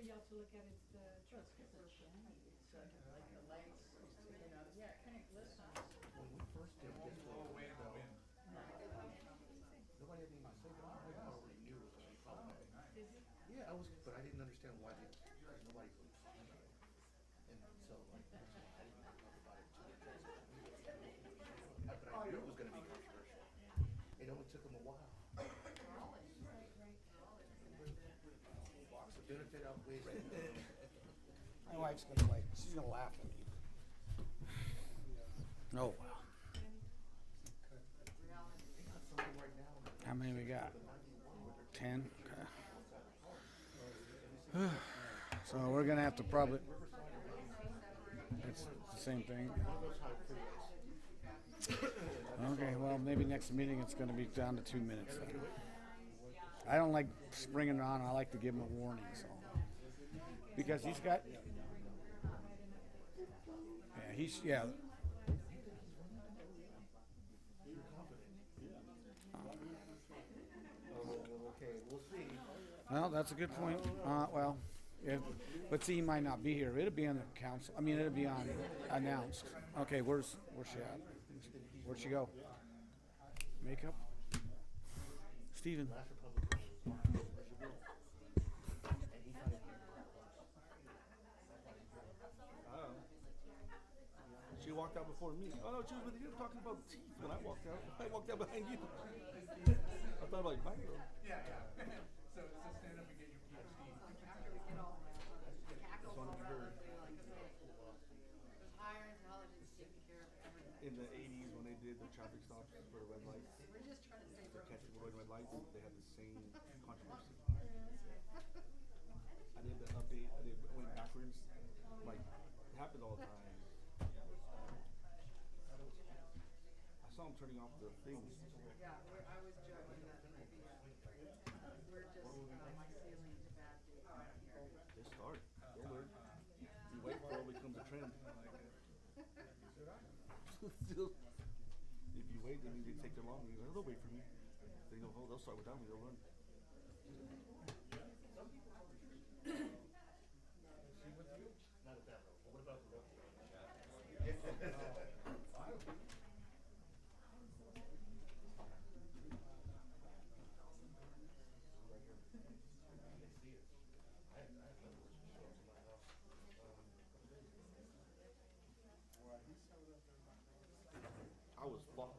Maybe also look at its, truck sticker. Like the lights, yeah, it kinda glistens. When we first did this, nobody had anything to say, but I already knew it was gonna be problematic. Did you? Yeah, but I didn't understand why they, because nobody really commented. And so like, I didn't talk about it until the council meeting. But I knew it was gonna be controversial. It only took them a while. The benefit outweighs the. My wife's gonna like, she's gonna laugh at me. Oh, wow. How many we got? 10? Okay. So we're gonna have to probably, it's the same thing. Okay, well, maybe next meeting it's gonna be down to 2 minutes then. I don't like springing it on, I like to give him a warning, so. Because he's got, yeah. Okay, we'll see. Well, that's a good point. But see, he might not be here. It'll be on the council. I mean, it'll be on announced. Okay, where's she at? Where'd she go? Makeup? Steven. She walked out before me. Oh no, she was with you talking about teeth when I walked out. I walked out behind you. I thought like, my girl. Yeah. So stand up and get your PhD. After we get all the cackles all over, like I said, there's higher intelligence taking care of everything. In the 80s when they did the traffic stops for red lights, We're just trying to save for roads. catching people in red lights, they had the same controversy. I did the update. Went backwards. Like, it happened all the time. I saw him turning off the things. Yeah, I was joking that maybe, we're just, like sailing to bad days here. They start. They'll learn. You wait for it becomes a trend. Still, if you wait, then they take their long. They'll wait for me. They know, oh, they'll start without me. They'll run. Not at that level. What about the rest of them? I was fucked.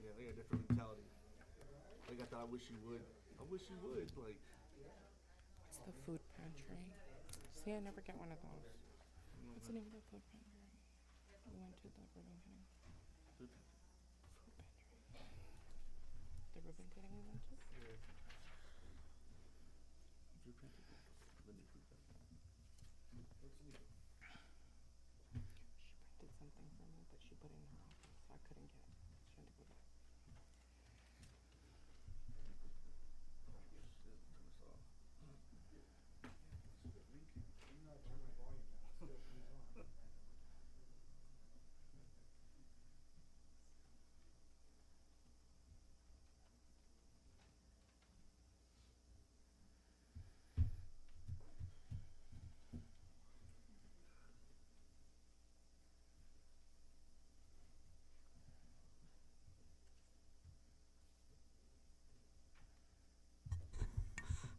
Yeah, they got a different mentality. They got that I wish you would. I wish you would. Like, It's the food pantry. See, I never get one of those. What's the name of the food pantry? We went to the ribbon cutting. Food pantry. The ribbon cutting we went to? food pantry. The new food pantry. She printed something for me, but she put it in her office, so I couldn't get it. She had to go back. Shit, turn this off.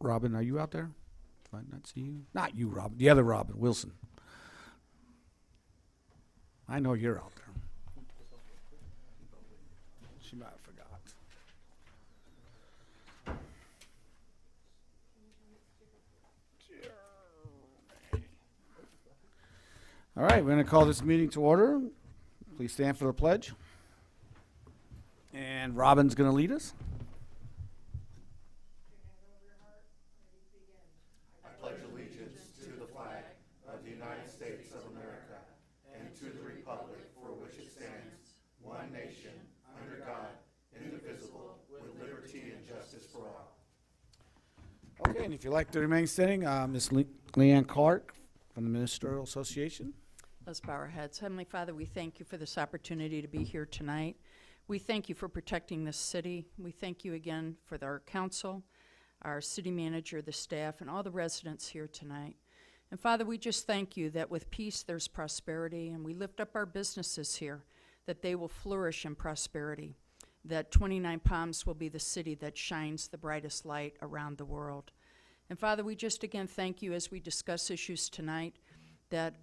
Robin, are you out there? Do I not see you? Not you, Robin. The other Robin, Wilson. I know you're out there. She might have forgot. All right, we're going to call this meeting to order. Please stand for the pledge. And Robin's going to lead us. Okay, and if you'd like to remain standing, Ms. Leanne Clark from the Ministerial Association. Let's bow our heads. Heavenly Father, we thank you for this opportunity to be here tonight. We thank you for protecting this city. We thank you again for our council, our city manager, the staff, and all the residents here tonight. And Father, we just thank you that with peace there's prosperity, and we lift up our businesses here, that they will flourish in prosperity, that 29 Palms will be the city that shines the brightest light around the world. And Father, we just again thank you as we discuss issues tonight, that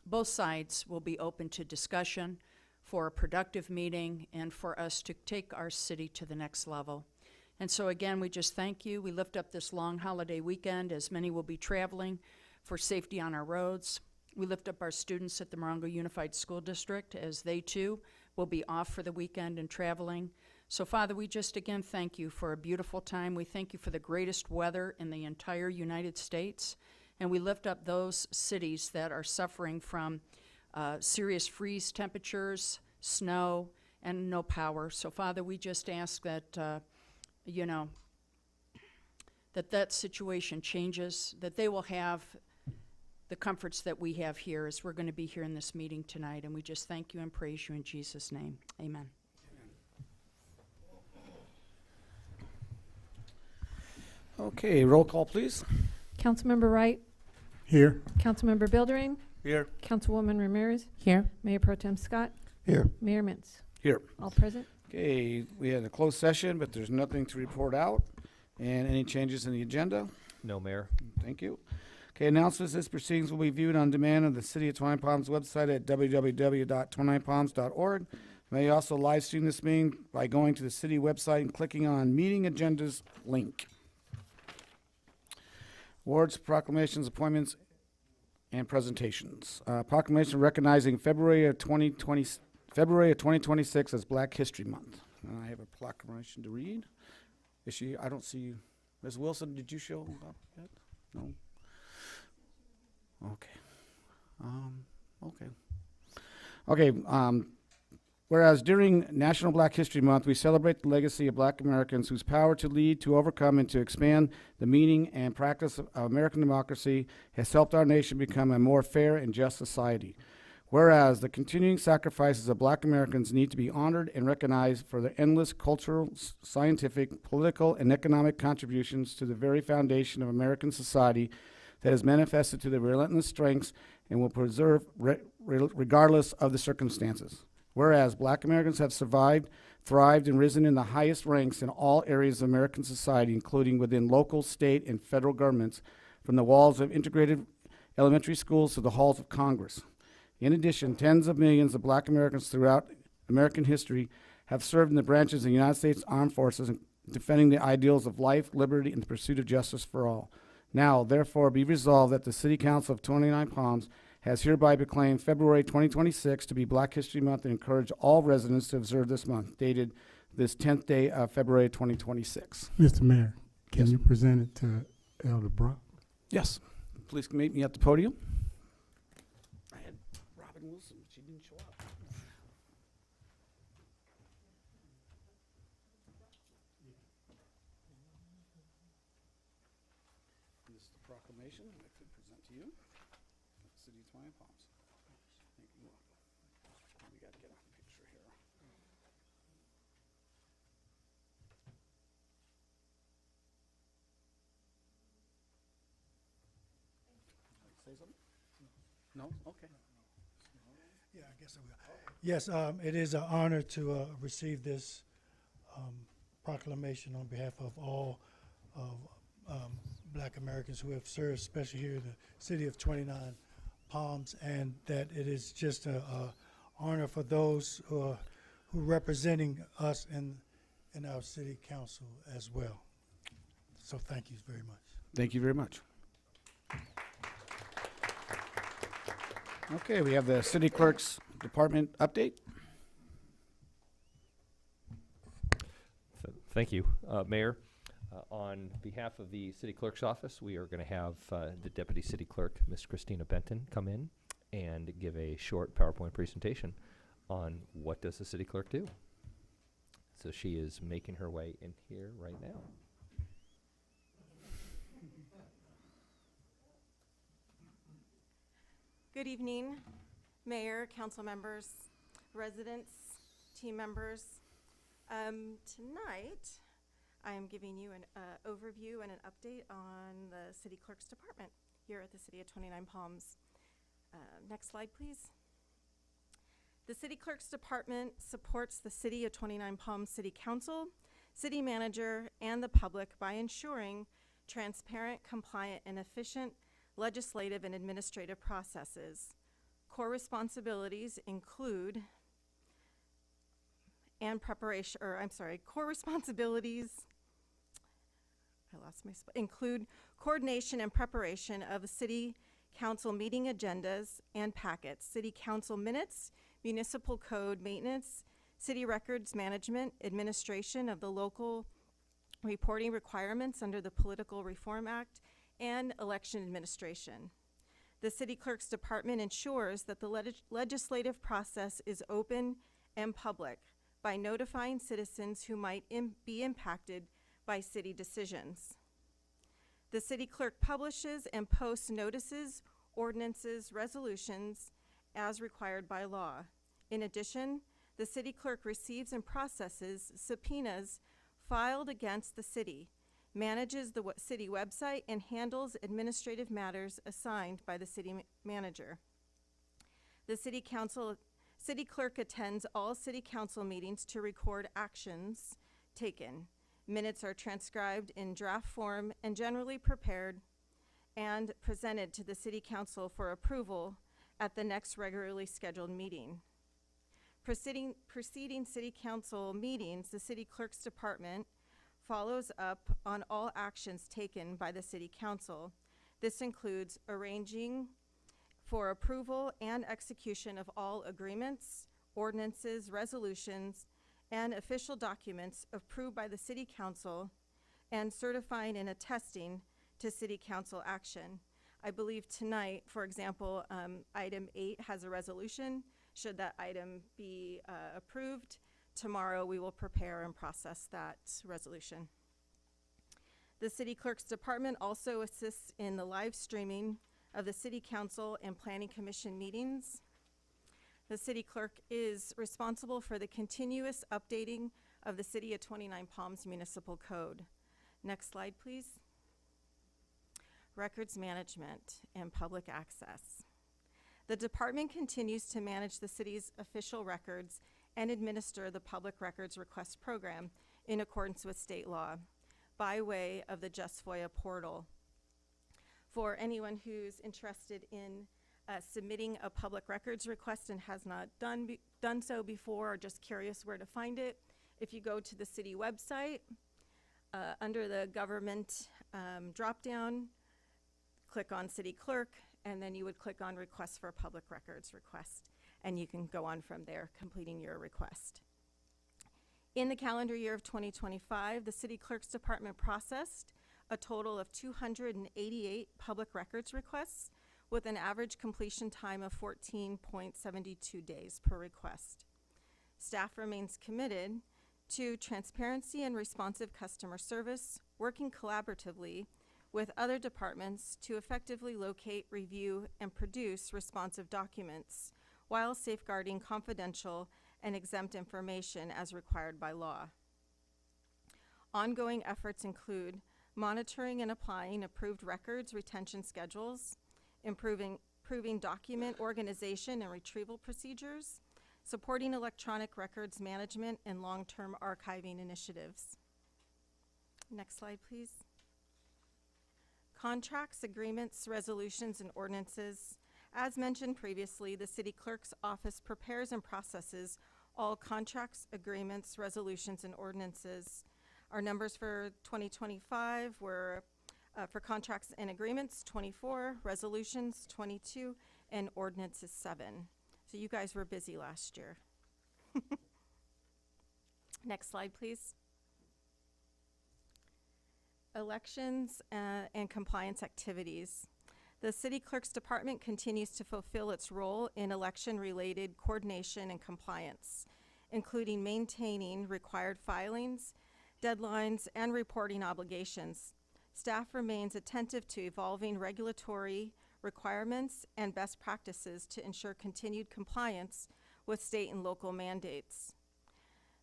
both sides will be open to discussion for a productive meeting and for us to take our city to the next level. And so again, we just thank you. We lift up this long holiday weekend as many will be traveling for safety on our roads. We lift up our students at the Morongo Unified School District as they too will be off for the weekend and traveling. So Father, we just again thank you for a beautiful time. We thank you for the greatest weather in the entire United States. And we lift up those cities that are suffering from serious freeze temperatures, snow, and no power. So Father, we just ask that, that situation changes, that they will have the comforts that we have here as we're going to be here in this meeting tonight. And we just thank you and praise you in Jesus' name. Amen. Okay, roll call, please. Councilmember Wright, Here. Councilmember Buildering, Here. Councilwoman Ramirez, Here. Mayor Pro Tem Scott, Here. Mayor Mintz. Here. All present. Okay, we had a closed session, but there's nothing to report out. And any changes in the agenda? No, Mayor. Thank you. Okay, announcements. This proceedings will be viewed on demand on the City of 29 Palms website at www.29palms.org. May also live stream this meeting by going to the city website and clicking on Meeting Agendas link. Awards, proclamations, appointments, and presentations. Proclamation recognizing February of 2026 as Black History Month. I have a proclamation to read. Is she? I don't see you. Ms. Wilson, did you show up yet? No. Okay. Okay. Whereas during National Black History Month, we celebrate the legacy of Black Americans whose power to lead, to overcome, and to expand the meaning and practice of American democracy has helped our nation become a more fair and just society. Whereas the continuing sacrifices of Black Americans need to be honored and recognized for their endless cultural, scientific, political, and economic contributions to the very foundation of American society that has manifested to the relentless strengths and will preserve regardless of the circumstances. Whereas Black Americans have survived, thrived, and risen in the highest ranks in all areas of American society, including within local, state, and federal governments, from the walls of integrated elementary schools to the halls of Congress. In addition, tens of millions of Black Americans throughout American history have served in the branches of the United States Armed Forces, defending the ideals of life, liberty, and the pursuit of justice for all. Now, therefore, be resolved that the City Council of 29 Palms has hereby proclaimed February 2026 to be Black History Month and encourage all residents to observe this month, dated this 10th day of February 2026. Mr. Mayor, can Yes. you present it to Elder Brock? Yes. Please meet me at the podium. I had Robin Wilson, but she didn't show up. This is the proclamation I'd like to present to you. City of 29 Palms. Thank you. We got to get a picture here. Say something? No? Okay. Yeah, I guess I will. Yes, it is an honor to receive this proclamation on behalf of all of Black Americans who have served, especially here in the city of 29 Palms, and that it is just an honor for those who are representing us in our city council as well. So thank you very much. Thank you very much. Okay, we have the city clerk's department update. Thank you, Mayor. On behalf of the City Clerk's Office, we are going to have the Deputy City Clerk, Ms. Christina Benton, come in and give a short PowerPoint presentation on what does the City Clerk do. So she is making her way in here right now. Good evening, Mayor, council members, residents, team members. Tonight, I am giving you an overview and an update on the City Clerk's Department here at the City of 29 Palms. Next slide, please. The City Clerk's Department supports the City of 29 Palms City Council, City Manager, and the public by ensuring transparent, compliant, and efficient legislative and administrative processes. Core responsibilities include include coordination and preparation of the City Council meeting agendas and packets, City Council minutes, municipal code maintenance, city records management, administration of the local reporting requirements under the Political Reform Act, and election administration. The City Clerk's Department ensures that the legislative process is open and public by notifying citizens who might be impacted by city decisions. The City Clerk publishes and posts notices, ordinances, resolutions as required by law. In addition, the City Clerk receives and processes subpoenas filed against the city, manages the city website, and handles administrative matters assigned by the City Manager. The City Clerk attends all City Council meetings to record actions taken. Minutes are transcribed in draft form and generally prepared and presented to the City Council for approval at the next regularly scheduled meeting. Preceding City Council meetings, the City Clerk's Department follows up on all actions taken by the City Council. This includes arranging for approval and execution of all agreements, ordinances, resolutions, and official documents approved by the City Council, and certifying and attesting to City Council action. I believe tonight, for example, item 8 has a resolution. Should that item be approved, tomorrow we will prepare and process that resolution. The City Clerk's Department also assists in the live streaming of the City Council and Planning Commission meetings. The City Clerk is responsible for the continuous updating of the City of 29 Palms Municipal Code. Next slide, please. Records management and public access. The department continues to manage the city's official records and administer the public records request program in accordance with state law by way of the Just FOIA portal. For anyone who's interested in submitting a public records request and has not done so before, or just curious where to find it, if you go to the city website, under the government drop-down, click on City Clerk, and then you would click on Request for a Public Records Request, and you can go on from there, completing your request. In the calendar year of 2025, the City Clerk's Department processed a total of 288 public records requests with an average completion time of 14.72 days per request. Staff remains committed to transparency and responsive customer service, working collaboratively with other departments to effectively locate, review, and produce responsive documents while safeguarding confidential and exempt information as required by law. Ongoing efforts include monitoring and applying approved records retention schedules, improving document organization and retrieval procedures, supporting electronic records management and long-term archiving initiatives. Next slide, please. Contracts, agreements, resolutions, and ordinances. As mentioned previously, the City Clerk's Office prepares and processes all contracts, agreements, resolutions, and ordinances. Our numbers for 2025 were for contracts and agreements, 24, resolutions, 22, and ordinances, 7. So you guys were busy last year. Next slide, please. Elections and compliance activities. The City Clerk's Department continues to fulfill its role in election-related coordination and compliance, including maintaining required filings, deadlines, and reporting obligations. Staff remains attentive to evolving regulatory requirements, and best practices to ensure continued compliance with state and local mandates.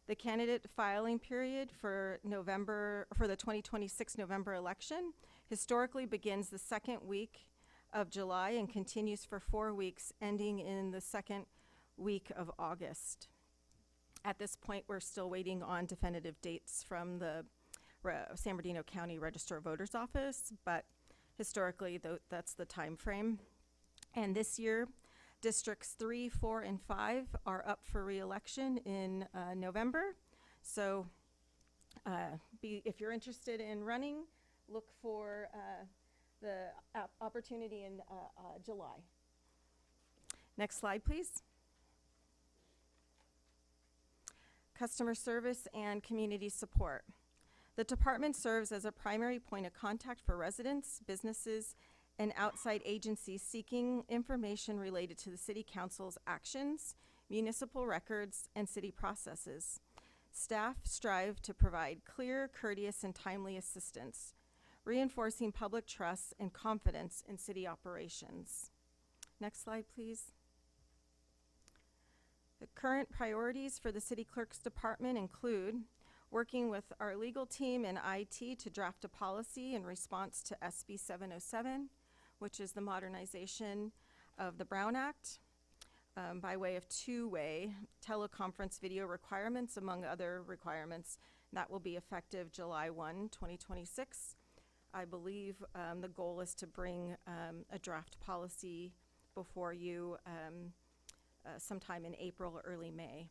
The candidate filing period for the 2026 November election historically begins the second week of July and continues for 4 weeks, ending in the second week of August. At this point, we're still waiting on definitive dates from the San Bernardino County Register of Voters Office, but historically, that's the time frame. And this year, Districts 3, 4, and 5 are up for re-election in November. So if you're interested in running, look for the opportunity in July. Next slide, please. Customer service and community support. The department serves as a primary point of contact for residents, businesses, and outside agencies seeking information related to the City Council's actions, municipal records, and city processes. Staff strive to provide clear, courteous, and timely assistance, reinforcing public trust and confidence in city operations. Next slide, please. The current priorities for the City Clerk's Department include working with our legal team and IT to draft a policy in response to SB 707, which is the modernization of the Brown Act, by way of two-way teleconference video requirements, among other requirements. That will be effective July 1, 2026. I believe the goal is to bring a draft policy before you sometime in April or early May.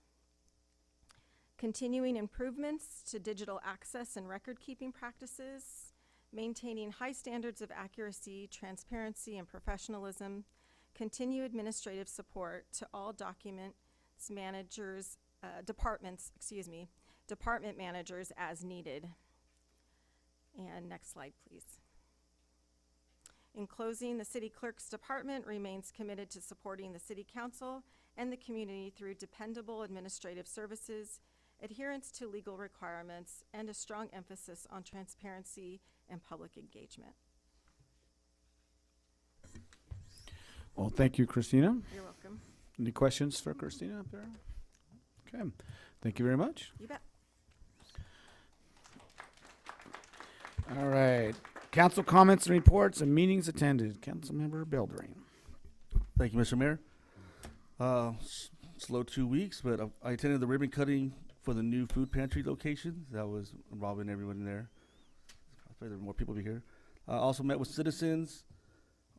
Continuing improvements to digital access and record-keeping practices, maintaining high standards of accuracy, transparency, and professionalism, continue administrative support to all department managers as needed. And next slide, please. In closing, the City Clerk's Department remains committed to supporting the City Council and the community through dependable administrative services, adherence to legal requirements, and a strong emphasis on transparency and public engagement. Well, thank you, Christina. You're welcome. Any questions for Christina up there? Okay, thank you very much. You bet. All right, council comments and reports and meetings attended. Councilmember Bildering. Thank you, Mr. Mayor. Slow 2 weeks, but I attended the ribbon cutting for the new food pantry location. That was involving everyone there. I pray there were more people be here. I also met with citizens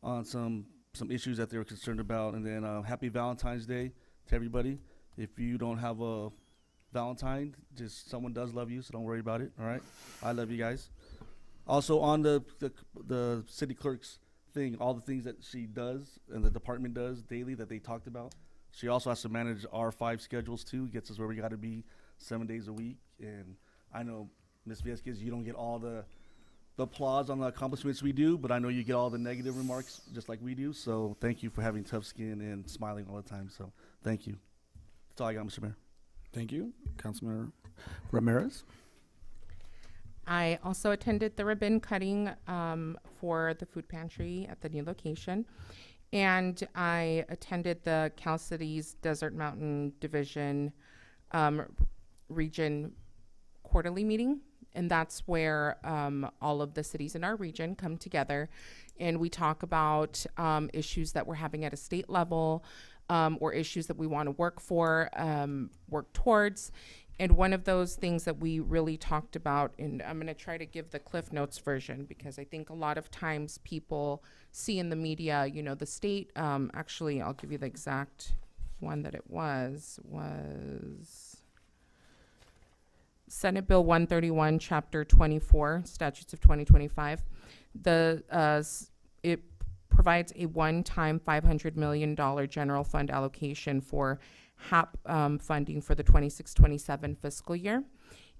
on some issues that they were concerned about. And then happy Valentine's Day to everybody. If you don't have a Valentine, just someone does love you, so don't worry about it, all right? I love you guys. Also on the city clerk's thing, all the things that she does and the department does daily that they talked about. She also has to manage our 5 schedules too, gets us where we gotta be 7 days a week. And I know, Ms. Viesquez, you don't get all the applause on the accomplishments we do, but I know you get all the negative remarks just like we do. So thank you for having tough skin and smiling all the time. So thank you. That's all I got, Mr. Mayor. Thank you. Councilmember Ramirez. I also attended the ribbon cutting for the food pantry at the new location. And I attended the Cal Cities Desert Mountain Division region quarterly meeting. And that's where all of the cities in our region come together and we talk about issues that we're having at a state level or issues that we want to work towards. And one of those things that we really talked about, and I'm going to try to give the Cliff Notes version because I think a lot of times people see in the media, you know, the state, actually, I'll give you the exact one that it was Senate Bill 131, Chapter 24, Statutes of 2025. It provides a one-time $500 million general fund allocation for HAP funding for the 26-27 fiscal year.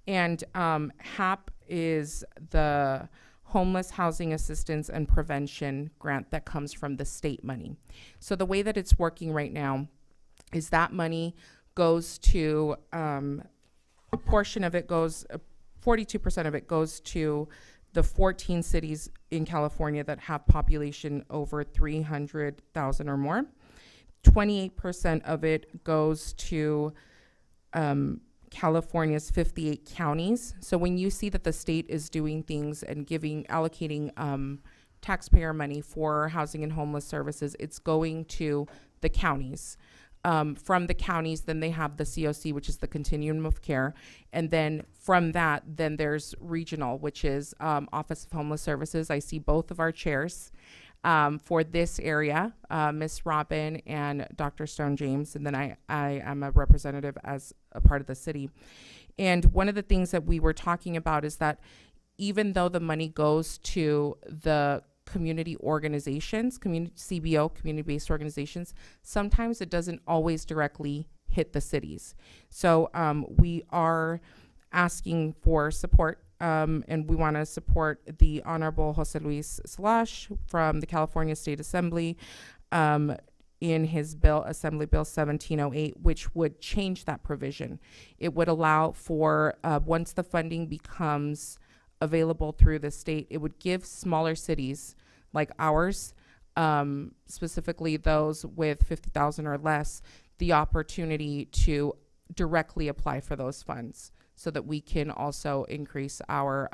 And HAP is the Homeless Housing Assistance and Prevention Grant that comes from the state money. So the way that it's working right now is that money goes to, a portion of it goes, 42% of it goes to the 14 cities in California that have population over 300,000 or more. 28% of it goes to California's 58 counties. So when you see that the state is doing things and allocating taxpayer money for housing and homeless services, it's going to the counties. From the counties, then they have the COC, which is the Continuum of Care. And then from that, then there's regional, which is Office of Homeless Services. I see both of our chairs for this area, Ms. Robin and Dr. Stone James. And then I am a representative as a part of the city. And one of the things that we were talking about is that even though the money goes to the community organizations, CBO, community-based organizations, sometimes it doesn't always directly hit the cities. So we are asking for support, and we want to support the Honorable Jose Luis Salash from the California State Assembly in his bill, Assembly Bill 1708, which would change that provision. It would allow for, once the funding becomes available through the state, it would give smaller cities like ours, specifically those with 50,000 or less, the opportunity to directly apply for those funds so that we can also increase our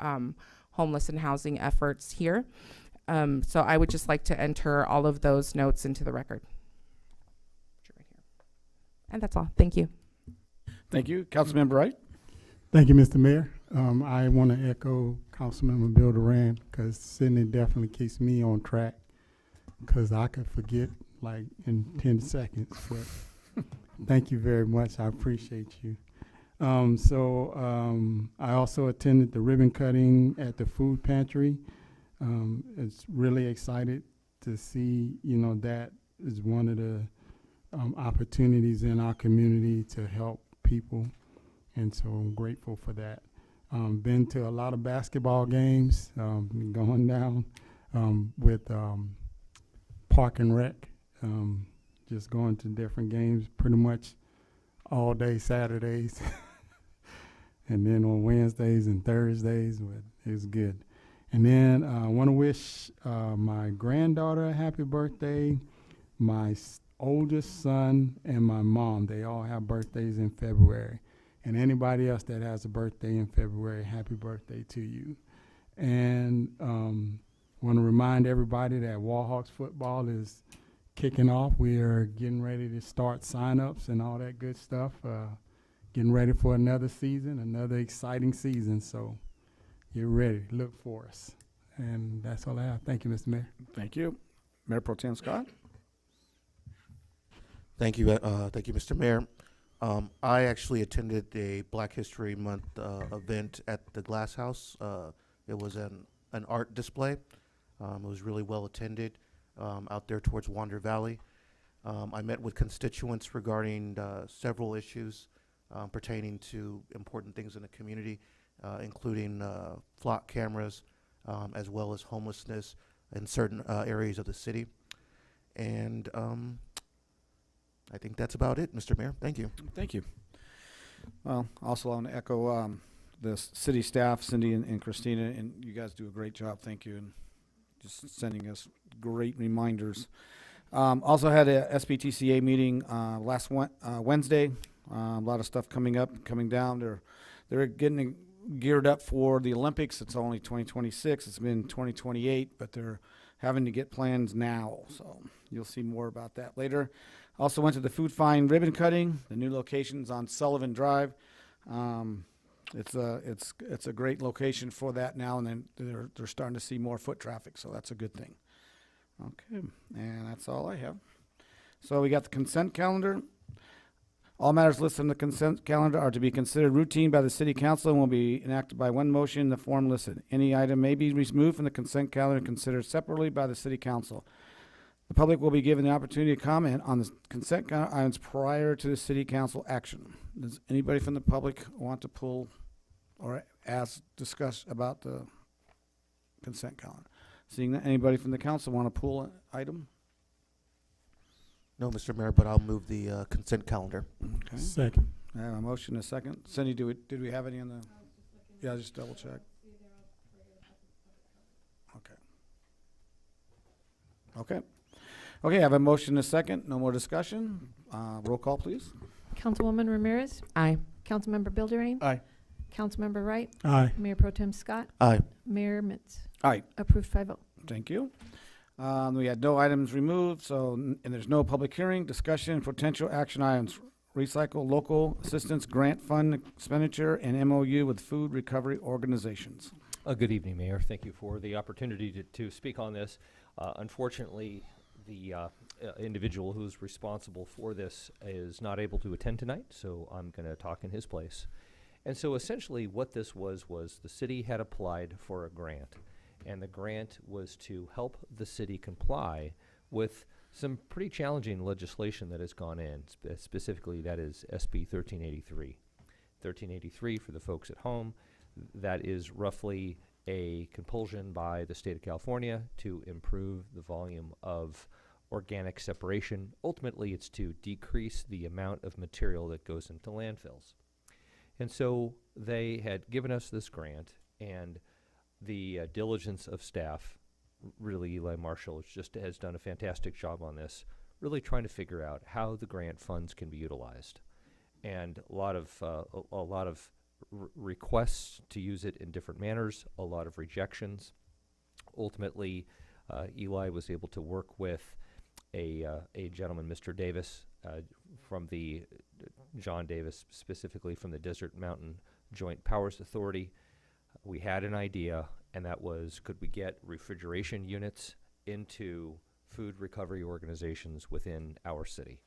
homeless and housing efforts here. So I would just like to enter all of those notes into the record. And that's all. Thank you. Thank you. Councilmember Wright? Thank you, Mr. Mayor. I want to echo Councilmember Bill Duran, because Sydney definitely keeps me on track, because I could forget like in 10 seconds. But thank you very much. I appreciate you. I also attended the ribbon cutting at the food pantry. It's really excited to see, that is one of the opportunities in our community to help people. And so I'm grateful for that. Been to a lot of basketball games, going down with Park and Rec, just going to different games pretty much all day Saturdays. And then on Wednesdays and Thursdays, but it was good. And then I want to wish my granddaughter a happy birthday, my oldest son, and my mom. They all have birthdays in February. And anybody else that has a birthday in February, happy birthday to you. And want to remind everybody that Warhawks football is kicking off. We are getting ready to start sign-ups and all that good stuff. Getting ready for another season, another exciting season. So get ready. Look for us. And that's all I have. Thank you, Mr. Mayor. Thank you. Mayor Pro Tem Scott? Thank you, Mr. Mayor. I actually attended a Black History Month event at the Glass House. It was an art display. It was really well attended out there towards Wander Valley. I met with constituents regarding several issues pertaining to important things in the community, including flock cameras, as well as homelessness in certain areas of the city. And I think that's about it, Mr. Mayor. Thank you. Thank you. Well, also I want to echo the city staff, Cindy and Christina, and you guys do a great job. Thank you. And just sending us great reminders. Also had a SBTCA meeting last Wednesday. A lot of stuff coming down. They're getting geared up for the Olympics. It's only 2026. It's been 2028, but they're having to get plans now. So you'll see more about that later. Also went to the Food Find ribbon cutting. The new location's on Sullivan Drive. It's a great location for that now, and then they're starting to see more foot traffic, so that's a good thing. Okay, and that's all I have. So we got the consent calendar. All matters listed on the consent calendar are to be considered routine by the city council and will be enacted by one motion in the form listed. Any item may be removed from the consent calendar and considered separately by the city council. The public will be given the opportunity to comment on the consent items prior to the city council action. Does anybody from the public want to pull or discuss about the consent calendar? Seeing that, anybody from the council want to pull an item? No, Mr. Mayor, but I'll move the consent calendar. Okay. Second. I have a motion, a second. Cindy, did we have any on the? Yeah, just double check. Okay. Okay, I have a motion and a second. No more discussion. Roll call, please. Councilwoman Ramirez? Aye. Councilmember Bilderrain? Aye. Councilmember Wright? Aye. Mayor Pro Tem Scott? Aye. Mayor Mitz? Aye. Approved 5-0. Thank you. We had no items removed, so, and there's no public hearing, discussion, potential action items. Recycle local assistance grant fund expenditure and MOU with food recovery organizations. Good evening, Mayor. Thank you for the opportunity to speak on this. Unfortunately, the individual who's responsible for this is not able to attend tonight, so I'm going to talk in his place. And so essentially what this was the city had applied for a grant, and the grant was to help the city comply with some pretty challenging legislation that has gone in. Specifically, that is SB 1383. 1383, for the folks at home, that is roughly a compulsion by the state of California to improve the volume of organic separation. Ultimately, it's to decrease the amount of material that goes into landfills. And so they had given us this grant, and the diligence of staff, really Eli Marshall has done a fantastic job on this, really trying to figure out how the grant funds can be utilized. And a lot of requests to use it in different manners, a lot of rejections. Ultimately, Eli was able to work with a gentleman, Mr. Davis, from the John Davis, specifically from the Desert Mountain Joint Powers Authority. We had an idea, and that was, could we get refrigeration units into food recovery organizations within our city?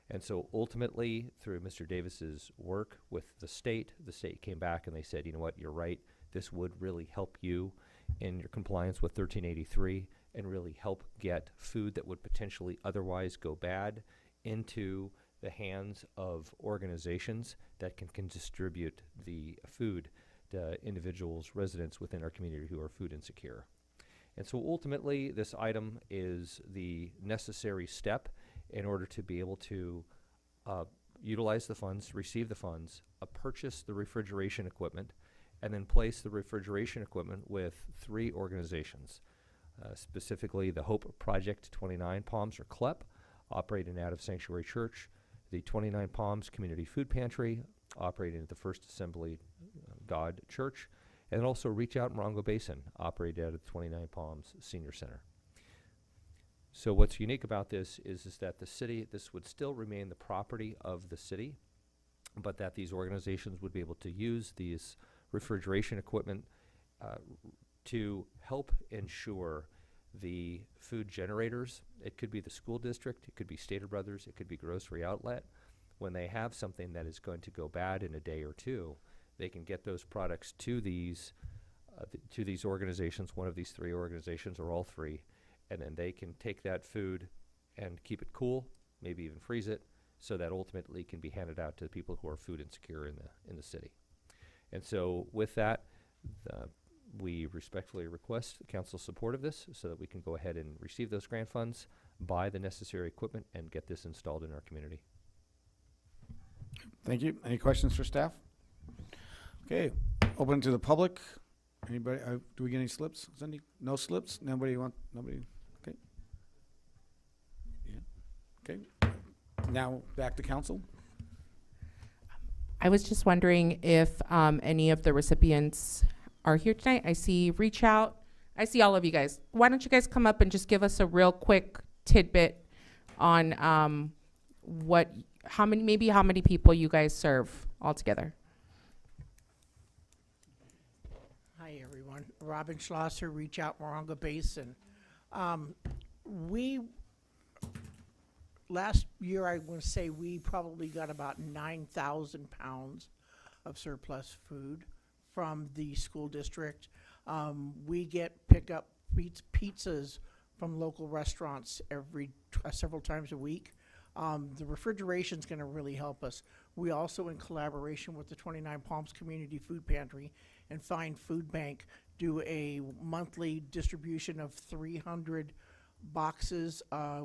And so ultimately, through Mr. Davis's work with the state came back and they said, you know what, you're right, this would really help you in your compliance with 1383 and really help get food that would potentially otherwise go bad into the hands of organizations that can distribute the food to individuals, residents within our community who are food insecure. And so ultimately, this item is the necessary step in order to be able to utilize the funds, receive the funds, purchase the refrigeration equipment, and then place the refrigeration equipment with 3 organizations, specifically the Hope Project 29 Palms, or CLEP, operating out of Sanctuary Church, the 29 Palms Community Food Pantry, operating at the First Assembly God Church, and also Reach Out Morongo Basin, operated out of the 29 Palms Senior Center. So what's unique about this is that this would still remain the property of the city, but that these organizations would be able to use these refrigeration equipment to help ensure the food generators. It could be the school district, it could be Stater Brothers, it could be grocery outlet. When they have something that is going to go bad in a day or two, they can get those products to these organizations, one of these 3 organizations or all 3, and then they can take that food and keep it cool, maybe even freeze it, so that ultimately can be handed out to people who are food insecure in the city. And so with that, we respectfully request the council's support of this so that we can go ahead and receive those grant funds, buy the necessary equipment, and get this installed in our community. Thank you. Any questions for staff? Okay, open to the public. Anybody, do we get any slips, Cindy? No slips? Nobody? Okay. Yeah. Okay. Now back to council. I was just wondering if any of the recipients are here tonight. I see Reach Out. I see all of you guys. Why don't you guys come up and just give us a real quick tidbit on how many people you guys serve altogether? Hi, everyone. Robin Schlosser, Reach Out Morongo Basin. Last year, I want to say we probably got about 9,000 pounds of surplus food from the school district. We get pickup pizzas from local restaurants several times a week. The refrigeration is going to really help us. We also, in collaboration with the 29 Palms Community Food Pantry and Fine Food Bank, do a monthly distribution of 300 boxes,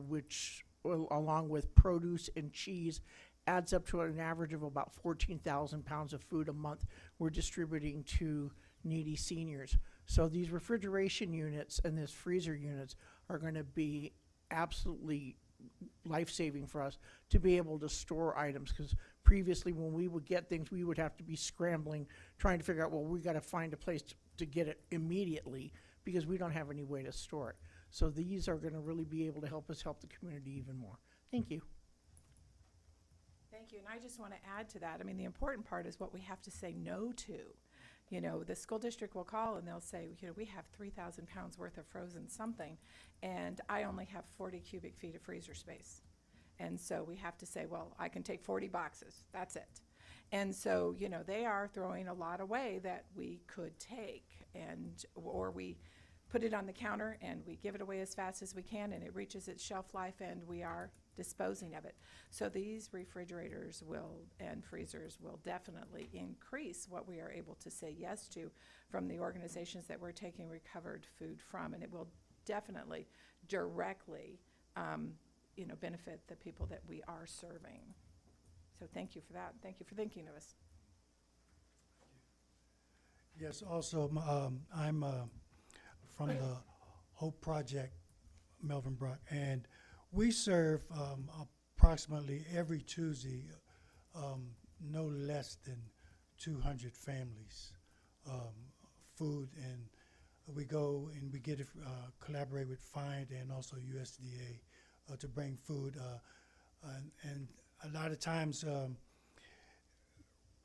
which, along with produce and cheese, adds up to an average of about 14,000 pounds of food a month we're distributing to needy seniors. So these refrigeration units and these freezer units are going to be absolutely life-saving for us to be able to store items, because previously when we would get things, we would have to be scrambling, trying to figure out, well, we got to find a place to get it immediately because we don't have any way to store it. So these are going to really be able to help us help the community even more. Thank you. Thank you, and I just want to add to that. I mean, the important part is what we have to say no to. You know, the school district will call and they'll say, you know, we have 3,000 pounds worth of frozen something, and I only have 40 cubic feet of freezer space. And so we have to say, well, I can take 40 boxes, that's it. And so, you know, they are throwing a lot away that we could take, and, or we put it on the counter and we give it away as fast as we can, and it reaches its shelf life and we are disposing of it. So these refrigerators will, and freezers will definitely increase what we are able to say yes to from the organizations that we're taking recovered food from, and it will definitely directly, you know, benefit the people that we are serving. So thank you for that. Thank you for thinking of us. Yes, also, I'm from the Hope Project, Melvin Brock, and we serve approximately every Tuesday no less than 200 families food, and we go and we get collaborate with FIND and also USDA to bring food, and a lot of times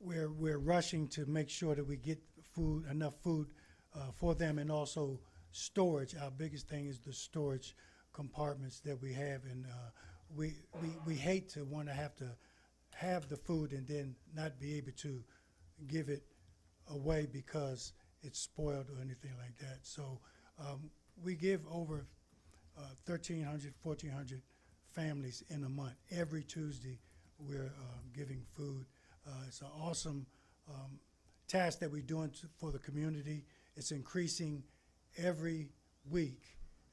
we're rushing to make sure that we get enough food for them, and also storage. Our biggest thing is the storage compartments that we have, and we hate to want to have the food and then not be able to give it away because it's spoiled or anything like that. So we give over 1,300, 1,400 families in a month. Every Tuesday we're giving food. It's an awesome task that we're doing for the community. It's increasing every week,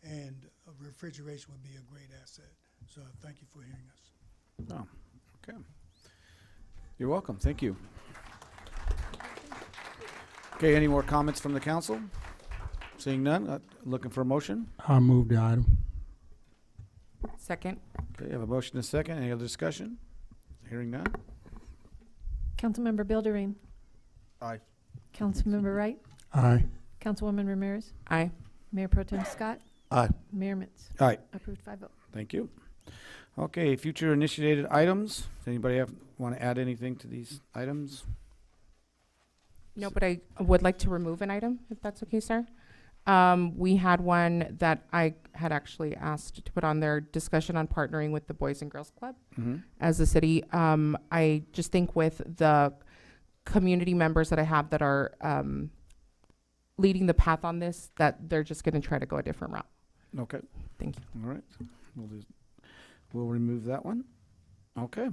and refrigeration would be a great asset. So thank you for hearing us. Oh, okay. You're welcome. Thank you. Okay, any more comments from the council? Seeing none, looking for a motion? I'll move the item. Second. Okay, you have a motion and a second. Any other discussion? Hearing none? Councilmember Bilderine. Aye. Councilmember Wright. Aye. Councilwoman Ramirez. Aye. Mayor Pro Tem Scott. Aye. Mayor Mitz. All right, Approved 5-0. thank you. Okay, future initiated items. Does anybody want to add anything to these items? No, but I would like to remove an item, if that's okay, sir. We had one that I had actually asked to put on there, discussion on partnering with the Boys and Girls Club as a city. I just think with the community members that I have that are leading the path on this, that they're just going to try to go a different route. Okay. Thank you. All right. We'll remove that one. Okay.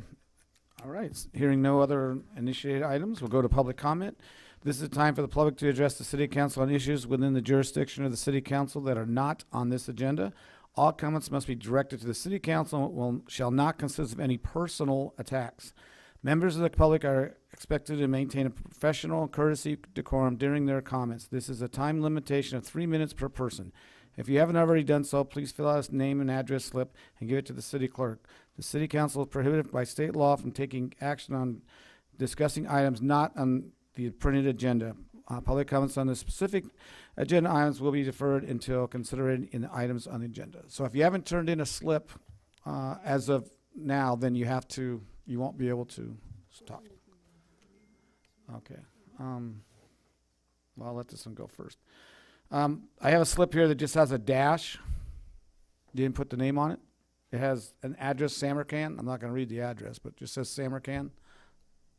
All right. Hearing no other initiated items, we'll go to public comment. This is a time for the public to address the city council on issues within the jurisdiction of the city council that are not on this agenda. All comments must be directed to the city council, shall not consist of any personal attacks. Members of the public are expected to maintain a professional courtesy decorum during their comments. This is a time limitation of 3 minutes per person. If you haven't already done so, please fill out a name and address slip and give it to the city clerk. The city council is prohibited by state law from taking action on discussing items not on the printed agenda. Public comments on the specific agenda items will be deferred until considered in the items on the agenda. So if you haven't turned in a slip as of now, then you won't be able to talk. Okay. Well, I'll let this one go first. I have a slip here that just has a dash. Didn't put the name on it. It has an address, Samarkand. I'm not going to read the address, but it just says Samarkand.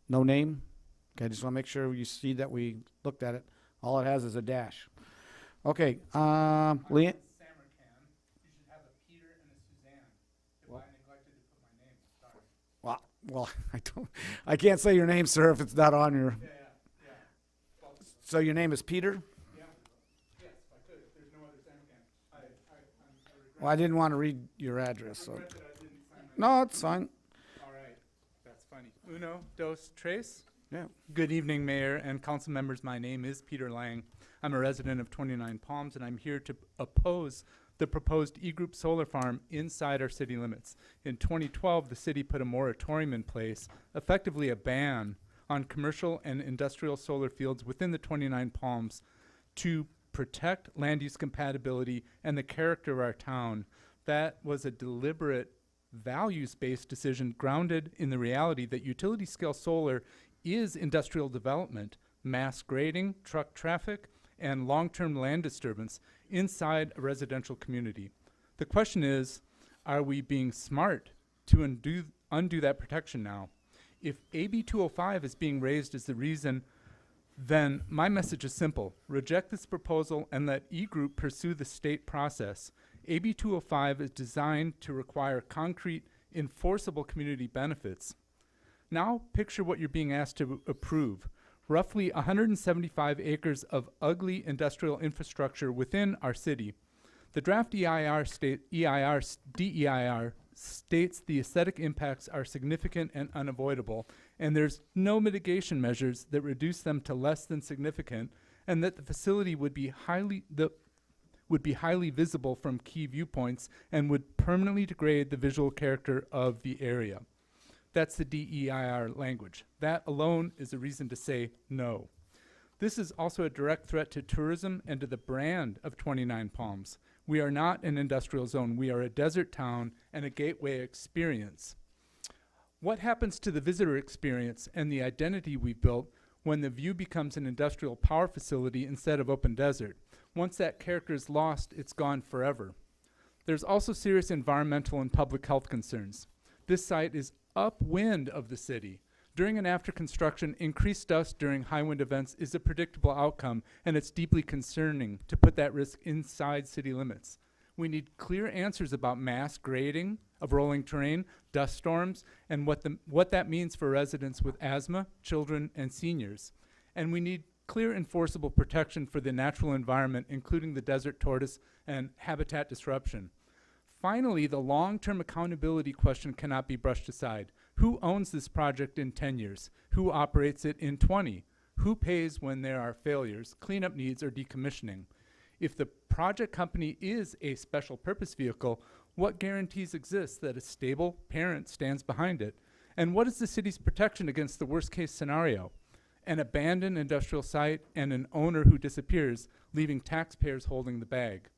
No name. Okay, I just want to make sure you see that we looked at it. All it has is a dash. Okay, Leanne. Samarkand. You should have a Peter and a Suzanne. If I neglected to put my name, sorry. Well, I can't say your name, sir, if it's not on your. Yeah. So your name is Peter? Yeah. Yes, I could. If there's no other Samarkand. I regret. Well, I didn't want to read your address, so. Regret that I didn't sign my No, it's fine. All right. That's funny. Uno, dos, tres. Yeah. Good evening, Mayor and council members. My name is Peter Lang. I'm a resident of 29 Palms, and I'm here to oppose the proposed E-Group solar farm inside our city limits. In 2012, the city put a moratorium in place, effectively a ban on commercial and industrial solar fields within the 29 Palms to protect land use compatibility and the character of our town. That was a deliberate values-based decision grounded in the reality that utility scale solar is industrial development, mass grading, truck traffic, and long-term land disturbance inside a residential community. The question is, are we being smart to undo that protection now? If AB 205 is being raised as the reason, then my message is simple. Reject this proposal and let E-Group pursue the state process. AB 205 is designed to require concrete, enforceable community benefits. Now picture what you're being asked to approve. Roughly 175 acres of ugly industrial infrastructure within our city. The draft DEIR states the aesthetic impacts are significant and unavoidable, and there's no mitigation measures that reduce them to less than significant, and that the facility would be highly visible from key viewpoints and would permanently degrade the visual character of the area. That's the DEIR language. That alone is a reason to say no. This is also a direct threat to tourism and to the brand of 29 Palms. We are not an industrial zone. We are a desert town and a gateway experience. What happens to the visitor experience and the identity we've built when the view becomes an industrial power facility instead of open desert? Once that character is lost, it's gone forever. There's also serious environmental and public health concerns. This site is upwind of the city. During and after construction, increased dust during high wind events is a predictable outcome, and it's deeply concerning to put that risk inside city limits. We need clear answers about mass grading of rolling terrain, dust storms, and what that means for residents with asthma, children, and seniors. And we need clear enforceable protection for the natural environment, including the desert tortoise and habitat disruption. Finally, the long-term accountability question cannot be brushed aside. Who owns this project in 10 years? Who operates it in 20? Who pays when there are failures, cleanup needs, or decommissioning? If the project company is a special purpose vehicle, what guarantees exist that a stable parent stands behind it? And what is the city's protection against the worst case scenario? An abandoned industrial site and an owner who disappears, leaving taxpayers holding the bag.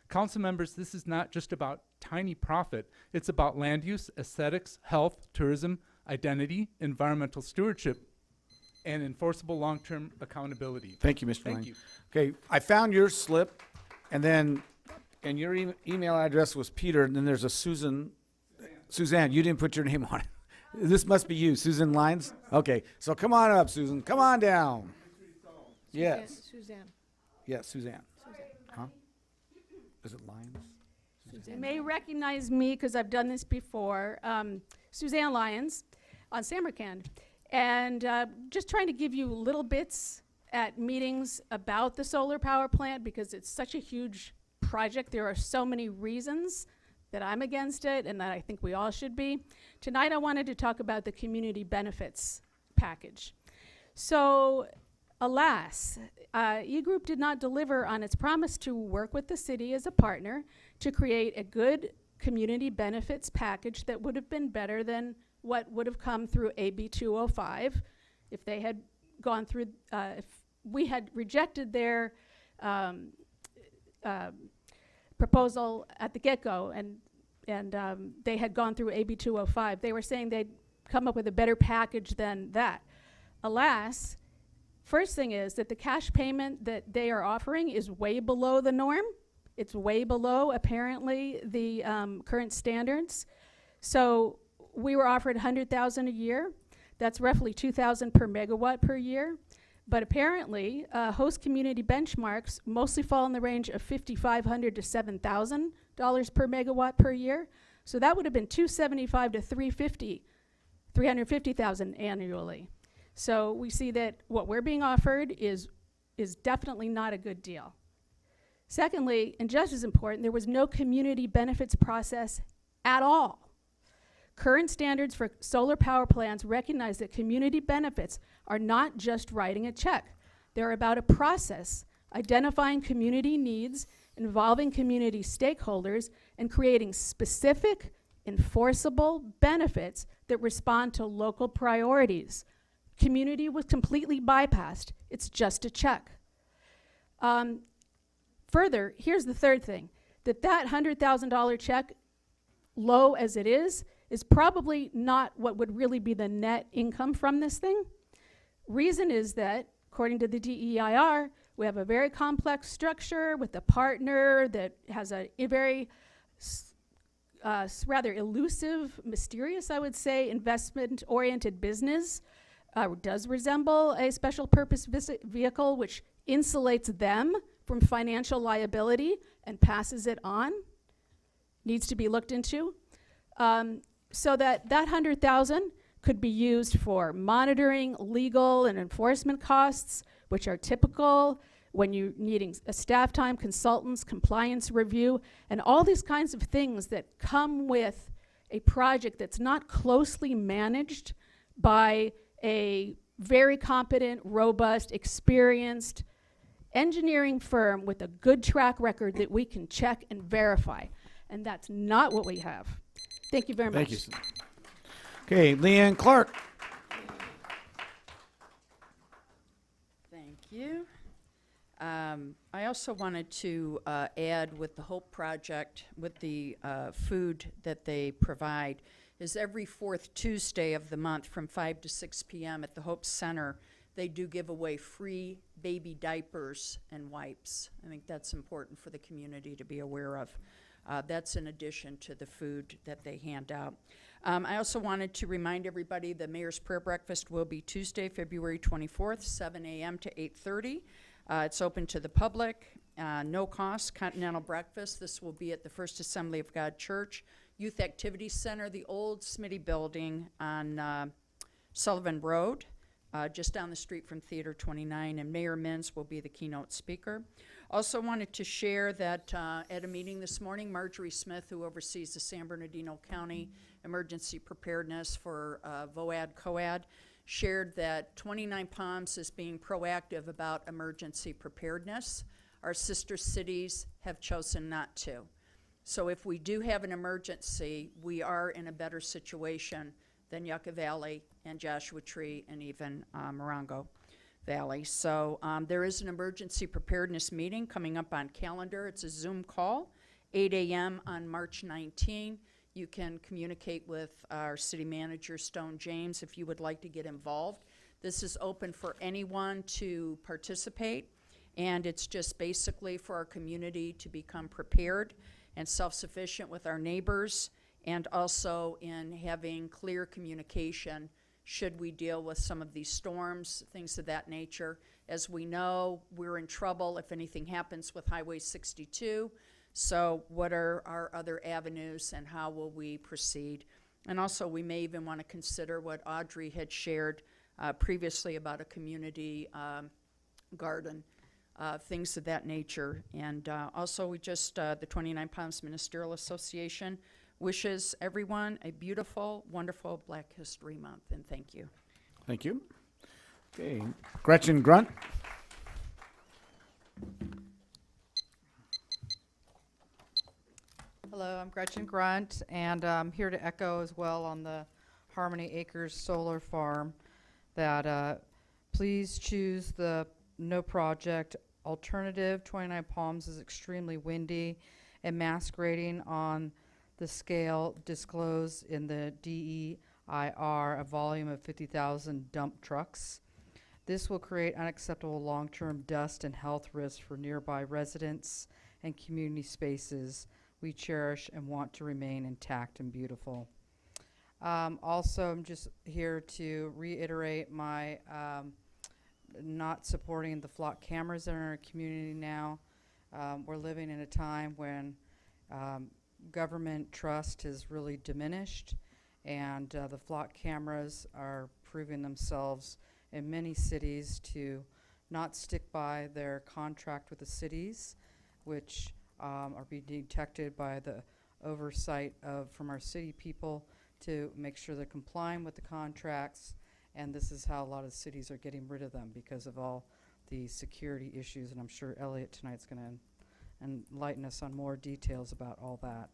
Council members, this is not just about tiny profit. It's about land use, aesthetics, health, tourism, identity, environmental stewardship, and enforceable long-term accountability. Thank you, Mr. Thank Lang. you. Okay, I found your slip, and your email address was Peter, and then there's a Suzanne. Suzanne, you didn't put your name on it. This must be you, Susan Lines? Okay, so come on up, Susan. Come on down. Yes. Suzanne. Yes, Suzanne. Huh? Is it Lines? You may recognize me because I've done this before. Suzanne Lyons on Samarkand. And just trying to give you little bits at meetings about the solar power plant because it's such a huge project. There are so many reasons that I'm against it and that I think we all should be. Tonight I wanted to talk about the community benefits package. So alas, E-Group did not deliver on its promise to work with the city as a partner to create a good community benefits package that would have been better than what would have come through AB 205 if they had gone through, if we had rejected their proposal at the get-go and they had gone through AB 205. They were saying they'd come up with a better package than that. Alas, first thing is that the cash payment that they are offering is way below the norm. It's way below, apparently, the current standards. So we were offered $100,000 a year. That's roughly $2,000 per megawatt per year. But apparently, host community benchmarks mostly fall in the range of $5,500 to $7,000 per megawatt per year. So that would have been $275,000 to $350,000 annually. So we see that what we're being offered is definitely not a good deal. Secondly, and just as important, there was no community benefits process at all. Current standards for solar power plants recognize that community benefits are not just writing a check. They're about a process, identifying community needs involving community stakeholders and creating specific, enforceable benefits that respond to local priorities. Community was completely bypassed. It's just a check. Further, here's the third thing, that $100,000 check, low as it is probably not what would really be the net income from this thing. Reason is that, according to the DEIR, we have a very complex structure with a partner that has a very rather elusive, mysterious, I would say, investment-oriented business. Does resemble a special purpose vehicle which insulates them from financial liability and passes it on. Needs to be looked into. So that $100,000 could be used for monitoring, legal, and enforcement costs, which are typical when you're needing a staff time, consultants, compliance review, and all these kinds of things that come with a project that's not closely managed by a very competent, robust, experienced engineering firm with a good track record that we can check and verify. And that's not what we have. Thank you very much. Thank you. Okay, Leanne Clark. Thank you. I also wanted to add with the Hope Project, with the food that they provide, is every fourth Tuesday of the month from 5 to 6 p.m. at the Hope Center, they do give away free baby diapers and wipes. I think that's important for the community to be aware of. That's in addition to the food that they hand out. I also wanted to remind everybody the Mayor's Prayer Breakfast will be Tuesday, February 24th, 7 a.m. to 8:30. It's open to the public, no cost, continental breakfast. This will be at the First Assembly of God Church, Youth Activity Center, the old Smitty building on Sullivan Road, just down the street from Theater 29, and Mayor Mins will be the keynote speaker. Also wanted to share that at a meeting this morning, Marjorie Smith, who oversees the San Bernardino County Emergency Preparedness for VOAD-COAD, shared that 29 Palms is being proactive about emergency preparedness. Our sister cities have chosen not to. So if we do have an emergency, we are in a better situation than Yucca Valley and Joshua Tree and even Morongo Valley. So there is an emergency preparedness meeting coming up on calendar. It's a Zoom call, 8 a.m. on March 19. You can communicate with our city manager, Stone James, if you would like to get involved. This is open for anyone to participate, and it's just basically for our community to become prepared and self-sufficient with our neighbors, and also in having clear communication should we deal with some of these storms, things of that nature. As we know, we're in trouble if anything happens with Highway 62. So what are our other avenues and how will we proceed? And also we may even want to consider what Audrey had shared previously about a community garden, things of that nature. And also we just, the 29 Palms Ministerial Association wishes everyone a beautiful, wonderful Black History Month, and thank you. Thank you. Okay, Gretchen Grunt. Hello, I'm Gretchen Grunt, and I'm here to echo as well on the Harmony Acres Solar Farm that please choose the no project alternative. 29 Palms is extremely windy and mass grading on the scale disclosed in the DEIR, a volume of 50,000 dump trucks. This will create unacceptable long-term dust and health risks for nearby residents and community spaces we cherish and want to remain intact and beautiful. Also, I'm just here to reiterate my not supporting the flock cameras in our community now. We're living in a time when government trust is really diminished, and the flock cameras are proving themselves in many cities to not stick by their contract with the cities, which are being detected by the oversight from our city people to make sure they're complying with the contracts. And this is how a lot of cities are getting rid of them because of all the security issues. And I'm sure Elliot tonight's going to and enlighten us on more details about all that.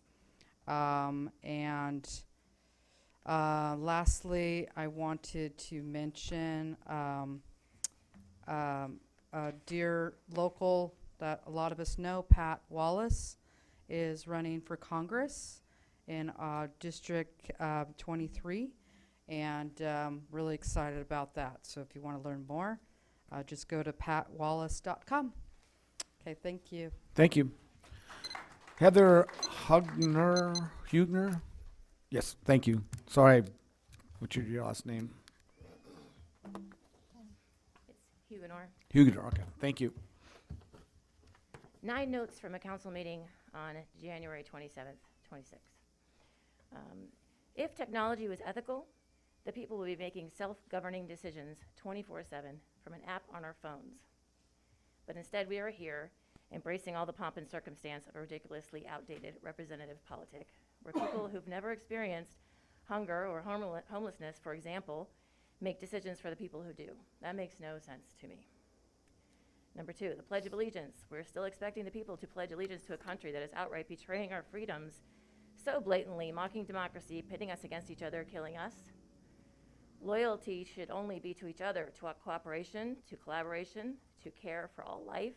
Lastly, I wanted to mention a dear local that a lot of us know, Pat Wallace, is running for Congress in District 23, and really excited about that. So if you want to learn more, just go to patwallace.com. Okay, thank you. Thank you. Heather Hugner? Yes, thank you. Sorry, what's your last name? It's Huguenot. Hugner, okay, thank you. 9 notes from a council meeting on January 27th, 26. If technology was ethical, the people would be making self-governing decisions 24/7 from an app on our phones. But instead we are here embracing all the pomp and circumstance of a ridiculously outdated representative politic, where people who've never experienced hunger or homelessness, for example, make decisions for the people who do. That makes no sense to me. Number 2, the Pledge of Allegiance. We're still expecting the people to pledge allegiance to a country that is outright betraying our freedoms so blatantly, mocking democracy, pitting us against each other, killing us. Loyalty should only be to each other, to cooperation, to collaboration, to care for all life,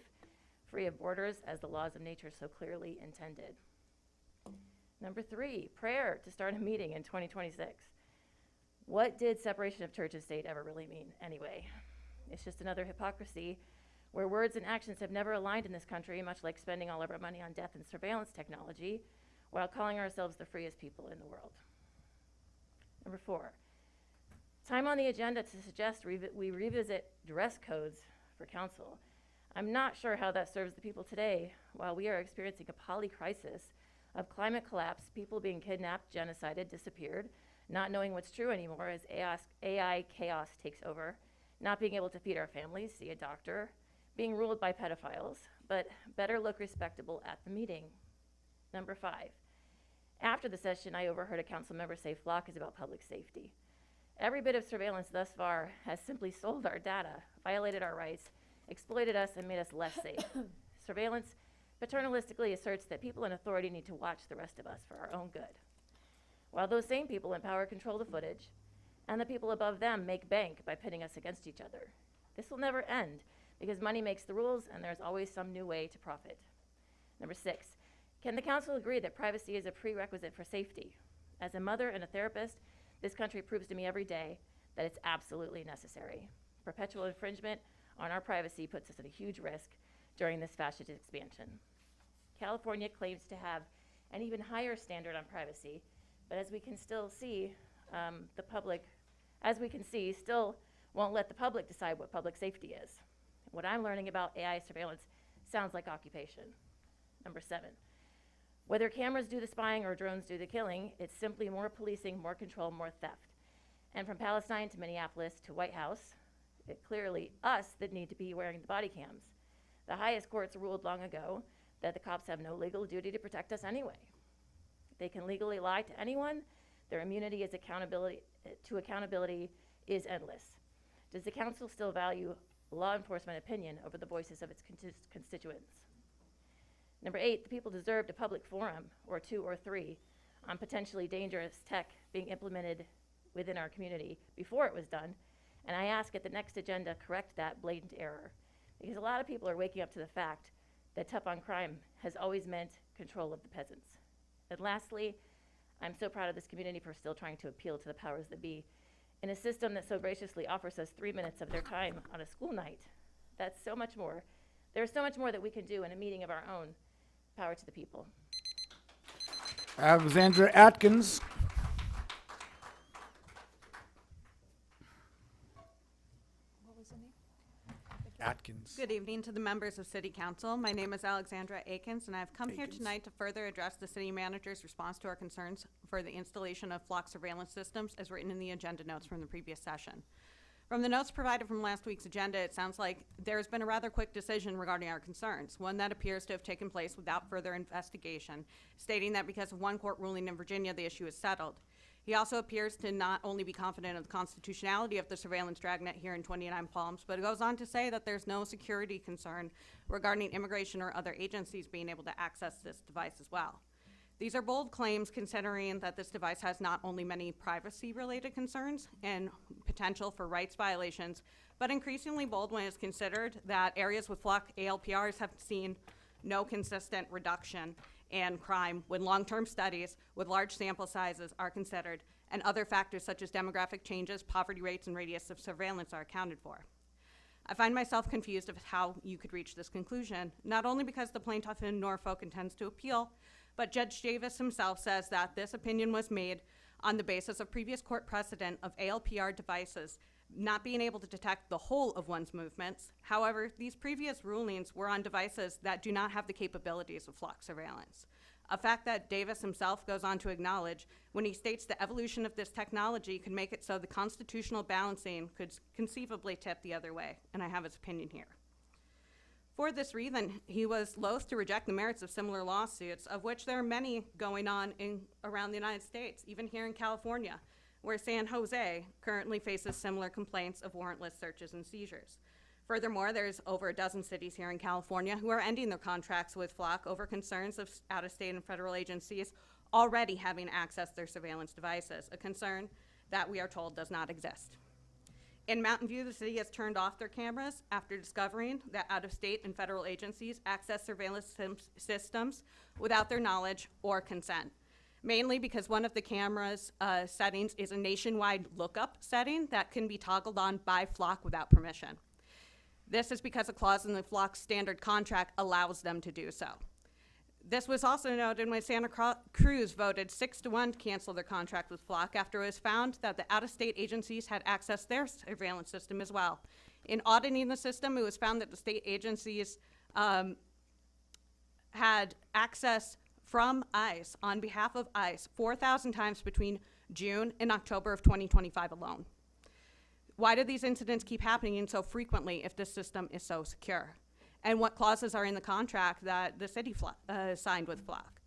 free of borders as the laws of nature so clearly intended. Number 3, prayer to start a meeting in 2026. What did separation of church and state ever really mean anyway? It's just another hypocrisy where words and actions have never aligned in this country, much like spending all of our money on death and surveillance technology while calling ourselves the freest people in the world. Number 4, time on the agenda to suggest we revisit dress codes for council. I'm not sure how that serves the people today while we are experiencing a poly-crisis of climate collapse, people being kidnapped, genocided, disappeared, not knowing what's true anymore as AI chaos takes over, not being able to feed our families, see a doctor, being ruled by pedophiles, but better look respectable at the meeting. Number 5, after the session, I overheard a council member say Flock is about public safety. Every bit of surveillance thus far has simply sold our data, violated our rights, exploited us, and made us less safe. Surveillance paternalistically asserts that people in authority need to watch the rest of us for our own good, while those same people in power control the footage, and the people above them make bank by pitting us against each other. This will never end, because money makes the rules, and there's always some new way to profit. Number 6, can the council agree that privacy is a prerequisite for safety? As a mother and a therapist, this country proves to me every day that it's absolutely necessary. Perpetual infringement on our privacy puts us at a huge risk during this fascist expansion. California claims to have an even higher standard on privacy, but as we can still see, still won't let the public decide what public safety is. What I'm learning about AI surveillance sounds like occupation. Number 7, whether cameras do the spying or drones do the killing, it's simply more policing, more control, more theft. And from Palestine to Minneapolis to White House, it's clearly us that need to be wearing the body cams. The highest courts ruled long ago that the cops have no legal duty to protect us anyway. They can legally lie to anyone. Their immunity is accountability is endless. Does the council still value law enforcement opinion over the voices of its constituents? Number 8, the people deserved a public forum, or 2 or 3, on potentially dangerous tech being implemented within our community before it was done. And I ask at the next agenda, correct that blatant error. Because a lot of people are waking up to the fact that tough on crime has always meant control of the peasants. And lastly, I'm so proud of this community for still trying to appeal to the powers that be in a system that so graciously offers us 3 minutes of their time on a school night. That's so much more. There's so much more that we can do in a meeting of our own. Power to the people. Alexandra Atkins. What was the name? Atkins. Good evening to the members of City Council. My name is Alexandra Akins, and I've come here tonight to further address the City Manager's response to our concerns for the installation of Flock surveillance systems as written in the agenda notes from the previous session. From the notes provided from last week's agenda, it sounds like there's been a rather quick decision regarding our concerns, one that appears to have taken place without further investigation, stating that because of one court ruling in Virginia, the issue is settled. He also appears to not only be confident of the constitutionality of the surveillance dragnet here in 29 Palms, but goes on to say that there's no security concern regarding immigration or other agencies being able to access this device as well. These are bold claims considering that this device has not only many privacy-related concerns and potential for rights violations, but increasingly bold when it's considered that areas with flock ALPRs have seen no consistent reduction in crime when long-term studies with large sample sizes are considered and other factors such as demographic changes, poverty rates, and radius of surveillance are accounted for. I find myself confused of how you could reach this conclusion, not only because the plaintiff in Norfolk intends to appeal, but Judge Davis himself says that this opinion was made on the basis of previous court precedent of ALPR devices not being able to detect the whole of one's movements. However, these previous rulings were on devices that do not have the capabilities of flock surveillance, a fact that Davis himself goes on to acknowledge when he states the evolution of this technology could make it so the constitutional balancing could conceivably tip the other way, and I have his opinion here. For this reason, he was loath to reject the merits of similar lawsuits, of which there are many going on around the United States, even here in California, where San Jose currently faces similar complaints of warrantless searches and seizures. Furthermore, there's over a dozen cities here in California who are ending their contracts with Flock over concerns of out-of-state and federal agencies already having accessed their surveillance devices, a concern that we are told does not exist. In Mountain View, the city has turned off their cameras after discovering that out-of-state and federal agencies access surveillance systems without their knowledge or consent, mainly because one of the camera's settings is a nationwide lookup setting that can be toggled on by Flock without permission. This is because a clause in the Flock standard contract allows them to do so. This was also noted when Santa Cruz voted 6-1 to cancel their contract with Flock after it was found that the out-of-state agencies had accessed their surveillance system as well. In auditing the system, it was found that the state agencies had access from ICE on behalf of ICE 4,000 times between June and October of 2025 alone. Why do these incidents keep happening so frequently if this system is so secure? And what clauses are in the contract that the city signed with Flock?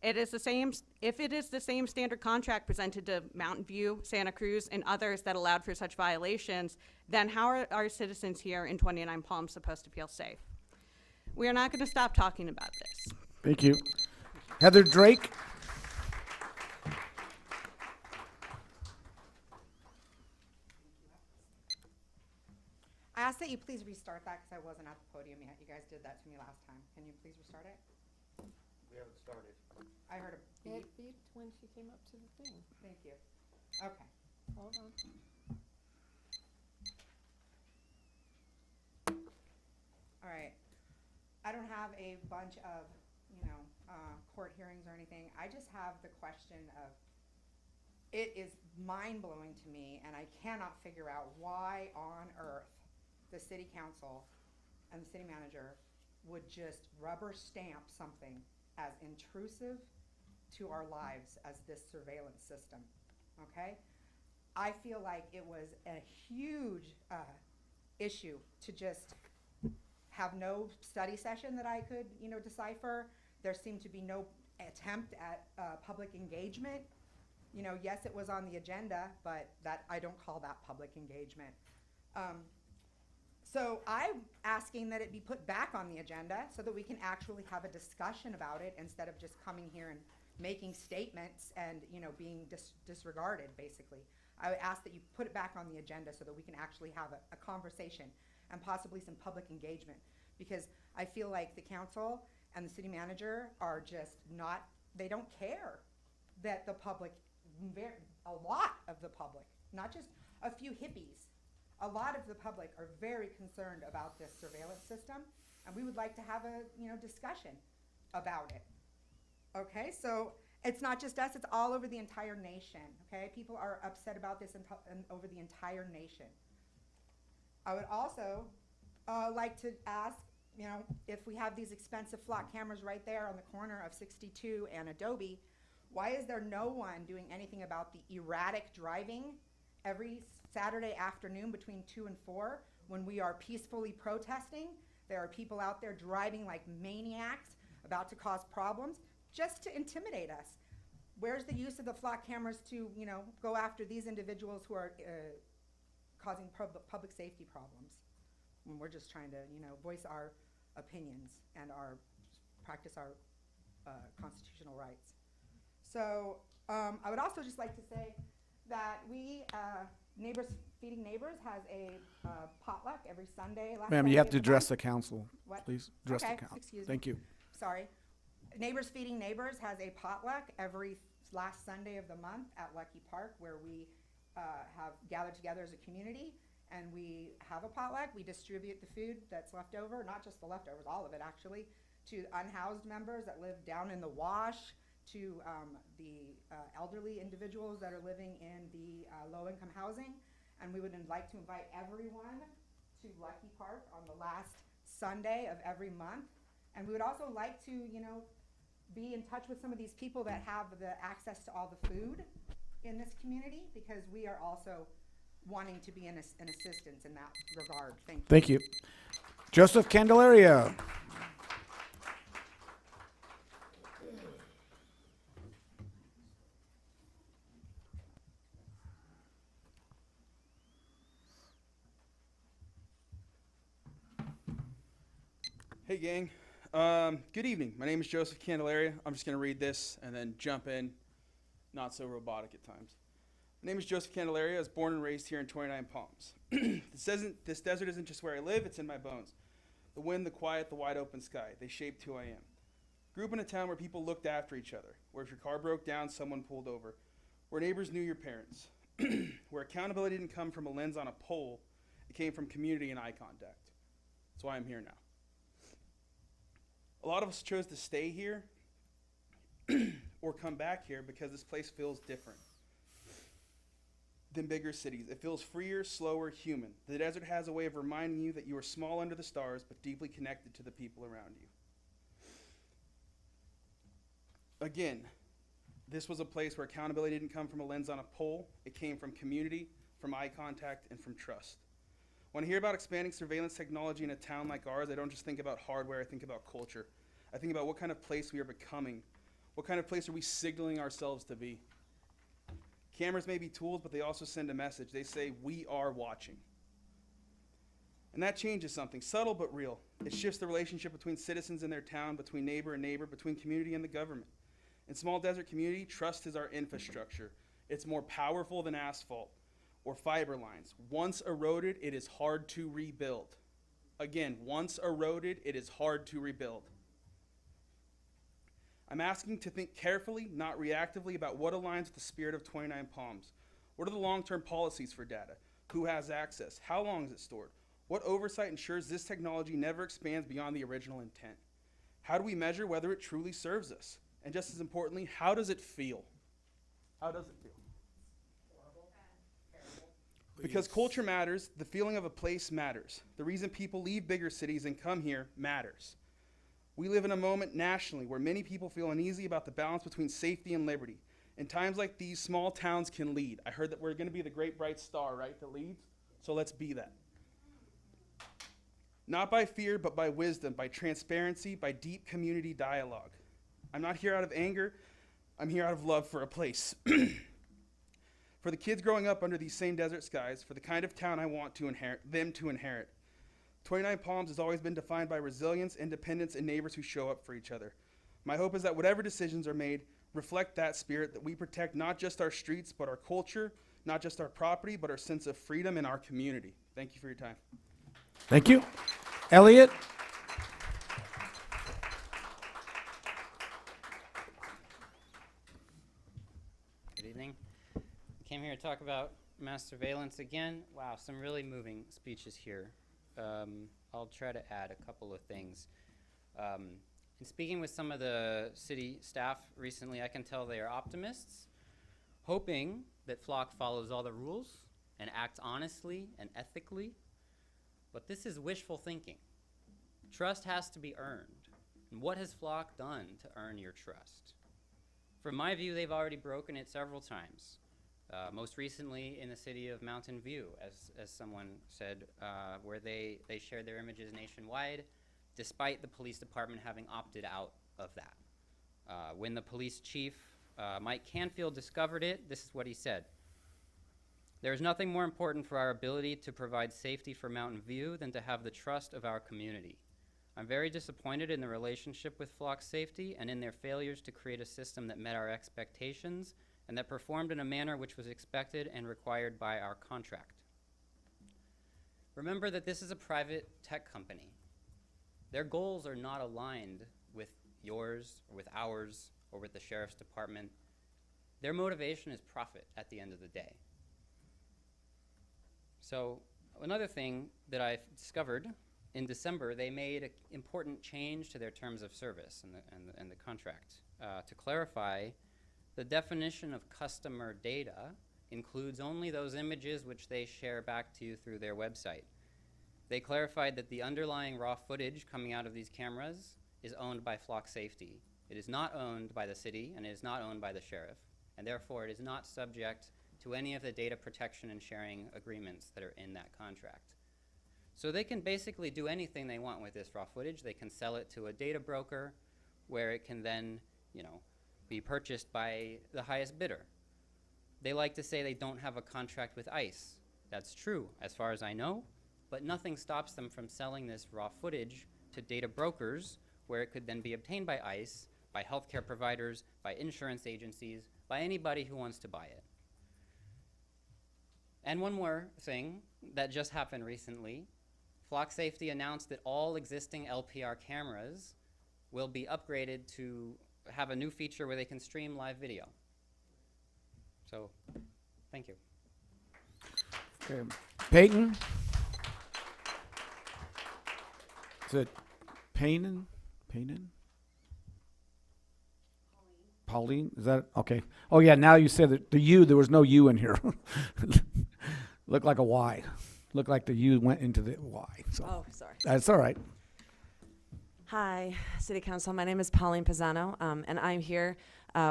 It is the same, if it is the same standard contract presented to Mountain View, Santa Cruz, and others that allowed for such violations, then how are our citizens here in 29 Palms supposed to feel safe? We are not going to stop talking about this. Thank you. Heather Drake. I ask that you please restart that because I wasn't at the podium yet. You guys did that to me last time. Can you please restart it? We haven't started. I heard a beep. It beeped when she came up to the thing. Thank you. Okay. Hold on. All right. I don't have a bunch of, court hearings or anything. I just have the question of, it is mind-blowing to me, and I cannot figure out why on earth the city council and the city manager would just rubber stamp something as intrusive to our lives as this surveillance system, okay? I feel like it was a huge issue to just have no study session that I could, decipher. There seemed to be no attempt at public engagement. Yes, it was on the agenda, but that I don't call that public engagement. So I'm asking that it be put back on the agenda so that we can actually have a discussion about it instead of just coming here and making statements and, being disregarded, basically. I would ask that you put it back on the agenda so that we can actually have a conversation and possibly some public engagement, because I feel like the council and the city manager are just not, they don't care that the public, a lot of the public, not just a few hippies, a lot of the public are very concerned about this surveillance system, and we would like to have a discussion about it. Okay, so it's not just us, it's all over the entire nation, okay? People are upset about this over the entire nation. I would also like to ask, if we have these expensive Flock cameras right there on the corner of 62 and Adobe, why is there no one doing anything about the erratic driving every Saturday afternoon between 2 and 4 when we are peacefully protesting? There are people out there driving like maniacs about to cause problems just to intimidate us. where's the use of the flock cameras to, you know, go after these individuals who are causing public safety problems? When we're just trying to, you know, voice our opinions and practice our constitutional rights. So I would also just like to say that we, Neighbors Feeding Neighbors has a potluck every Sunday. Ma'am, you have to Sunday of the address month. the council, What? please. Address Okay, the council. excuse me. Thank you. Sorry. Neighbors Feeding Neighbors has a potluck every last Sunday of the month at Lucky Park, where we have gathered together as a community, and we have a potluck. We distribute the food that's left over, not just the leftovers, all of it actually, to unhoused members that live down in the wash, to the elderly individuals that are living in the low-income housing. And we would like to invite everyone to Lucky Park on the last Sunday of every month. And we would also like to, you know, be in touch with some of these people that have the access to all the food in this community, because we are also wanting to be an assistance in that regard. Thank you. Thank you. Joseph Candelaria. Hey gang, good evening. My name is Joseph Candelaria. I'm just gonna read this and then jump in, not so robotic at times. My name is Joseph Candelaria. I was born and raised here in 29 Palms. This desert isn't just where I live, it's in my bones. The wind, the quiet, the wide open sky, they shaped who I am. Grew up in a town where people looked after each other, where if your car broke down, someone pulled over, where neighbors knew your parents, where accountability didn't come from a lens on a pole, it came from community and eye contact. That's why I'm here now. A lot of us chose to stay here or come back here because this place feels different than bigger cities. It feels freer, slower, human. The desert has a way of reminding you that you are small under the stars but deeply connected to the people around you. Again, this was a place where accountability didn't come from a lens on a pole. It came from community, from eye contact, and from trust. When I hear about expanding surveillance technology in a town like ours, I don't just think about hardware, I think about culture. I think about what kind of place we are becoming. What kind of place are we signaling ourselves to be? Cameras may be tools, but they also send a message. They say, we are watching. And that changes something, subtle but real. It shifts the relationship between citizens in their town, between neighbor and neighbor, between community and the government. In small desert community, trust is our infrastructure. It's more powerful than asphalt or fiber lines. Once eroded, it is hard to rebuild. Again, once eroded, it is hard to rebuild. I'm asking to think carefully, not reactively, about what aligns with the spirit of 29 Palms. What are the long-term policies for data? Who has access? How long is it stored? What oversight ensures this technology never expands beyond the original intent? How do we measure whether it truly serves us? And just as importantly, how does it feel? How does it feel? Because culture matters, the feeling of a place matters. The reason people leave bigger cities and come here matters. We live in a moment nationally where many people feel uneasy about the balance between safety and liberty. In times like these, small towns can lead. I heard that we're going to be the great bright star, right, that leads? So let's be that. Not by fear, but by wisdom, by transparency, by deep community dialogue. I'm not here out of anger. I'm here out of love for a place. For the kids growing up under these same desert skies, for the kind of town I want them to inherit. 29 Palms has always been defined by resilience, independence, and neighbors who show up for each other. My hope is that whatever decisions are made reflect that spirit, that we protect not just our streets, but our culture, not just our property, but our sense of freedom in our community. Thank you for your time. Thank you. Elliot? Good evening. Came here to talk about mass surveillance again. Wow, some really moving speeches here. I'll try to add a couple of things. In speaking with some of the city staff recently, I can tell they are optimists, hoping that Flock follows all the rules and acts honestly and ethically. But this is wishful thinking. Trust has to be earned. And what has Flock done to earn your trust? From my view, they've already broken it several times. Most recently in the city of Mountain View, as someone said, where they shared their images nationwide, despite the police department having opted out of that. When the police chief Mike Canfield discovered it. This is what he said. There is nothing more important for our ability to provide safety for Mountain View than to have the trust of our community. I'm very disappointed in the relationship with Flock Safety and in their failures to create a system that met our expectations and that performed in a manner which was expected and required by our contract. Remember that this is a private tech company. Their goals are not aligned with yours or with ours or with the sheriff's department. Their motivation is profit at the end of the day. So another thing that I discovered in December, they made an important change to their terms of service and the contract. To clarify, the definition of customer data includes only those images which they share back to you through their website. They clarified that the underlying raw footage coming out of these cameras is owned by Flock Safety. It is not owned by the city and it is not owned by the sheriff, and therefore it is not subject to any of the data protection and sharing agreements that are in that contract. So they can basically do anything they want with this raw footage. They can sell it to a data broker where it can then, be purchased by the highest bidder. They like to say they don't have a contract with ICE. That's true, as far as I know, but nothing stops them from selling this raw footage to data brokers where it could then be obtained by ICE, by healthcare providers, by insurance agencies, by anybody who wants to buy it. And one more thing that just happened recently. Flock Safety announced that all existing LPR cameras will be upgraded to have a new feature where they can stream live video. So, thank you. Okay. Peyton? Is it Payton? Pauline? Is that, okay. Oh yeah, now you said that the U, there was no U in here. Looked like a Y. Looked like the U went into the Y. So oh, sorry. That's all right. Hi, City Council. My name is Pauline Pisano, and I'm here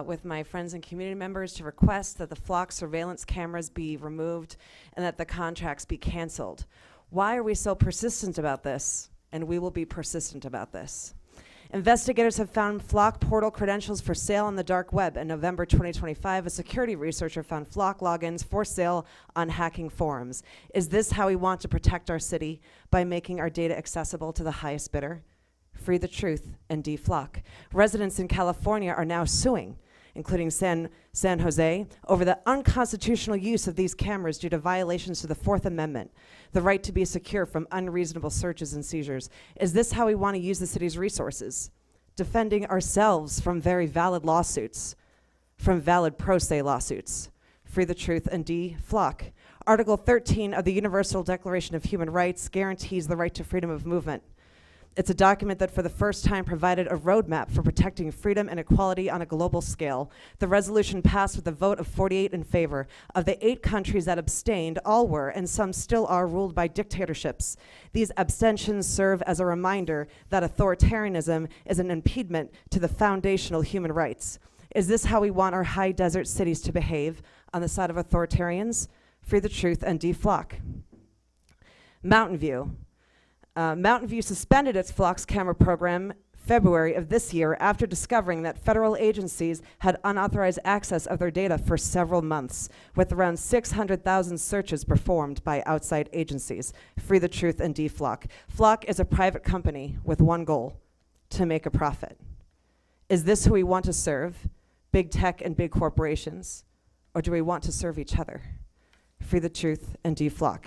with my friends and community members to request that the Flock surveillance cameras be removed and that the contracts be canceled. Why are we so persistent about this? And we will be persistent about this. Investigators have found Flock portal credentials for sale on the dark web. In November 2025, a security researcher found Flock logins for sale on hacking forums. Is this how we want to protect our city, by making our data accessible to the highest bidder? Free the truth and deflock. Residents in California are now suing, including San Jose, over the unconstitutional use of these cameras due to violations to the Fourth Amendment, the right to be secure from unreasonable searches and seizures. Is this how we want to use the city's resources? Defending ourselves from very valid lawsuits, from valid pro se lawsuits. Free the truth and deflock. Article 13 of the Universal Declaration of Human Rights guarantees the right to freedom of movement. It's a document that for the first time provided a roadmap for protecting freedom and equality on a global scale. The resolution passed with a vote of 48 in favor. Of the 8 countries that abstained, all were, and some still are, ruled by dictatorships. These abstentions serve as a reminder that authoritarianism is an impediment to the foundational human rights. Is this how we want our high desert cities to behave, on the side of authoritarians? Free the truth and deflock. Mountain View. Mountain View suspended its Flock's camera program February of this year after discovering that federal agencies had unauthorized access of their data for several months, with around 600,000 searches performed by outside agencies. Free the truth and deflock. Flock is a private company with one goal: to make a profit. Is this who we want to serve, big tech and big corporations, or do we want to serve each other? Free the truth and deflock.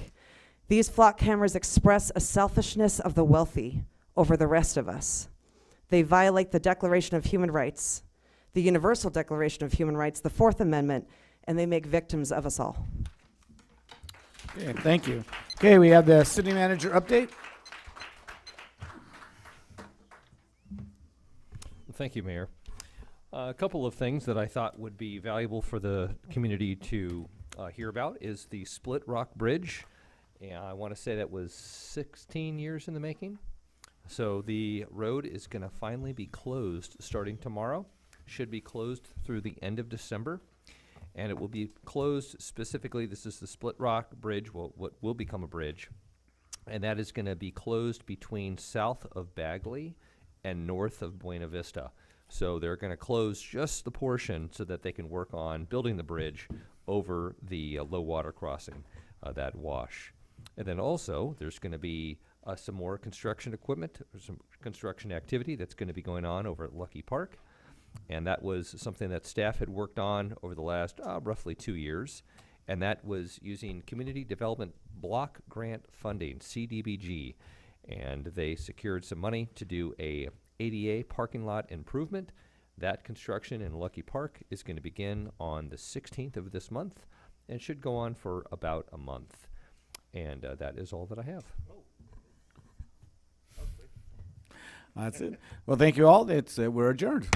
These Flock cameras express a selfishness of the wealthy over the rest of us. They violate the Declaration of Human Rights, the Universal Declaration of Human Rights, the Fourth Amendment, and they make victims of us all. Okay, thank you. Okay, we have the city manager update. Thank you, Mayor. A couple of things that I thought would be valuable for the community to hear about is the Split Rock Bridge. And I want to say that was 16 years in the making. So the road is going to finally be closed starting tomorrow. Should be closed through the end of December. And it will be closed specifically, this is the Split Rock Bridge, what will become a bridge. And that is going to be closed between south of Bagley and north of Buena Vista. So they're going to close just the portion so that they can work on building the bridge over the low water crossing, that wash. And then also, there's going to be some more construction equipment, or some construction activity that's going to be going on over at Lucky Park. And that was something that staff had worked on over the last roughly 2 years. And that was using Community Development Block Grant Funding, CDBG. And they secured some money to do a ADA parking lot improvement. That construction in Lucky Park is going to begin on the 16th of this month and should go on for about a month. And that is all that I have. That's it. Well, thank you all. We're adjourned.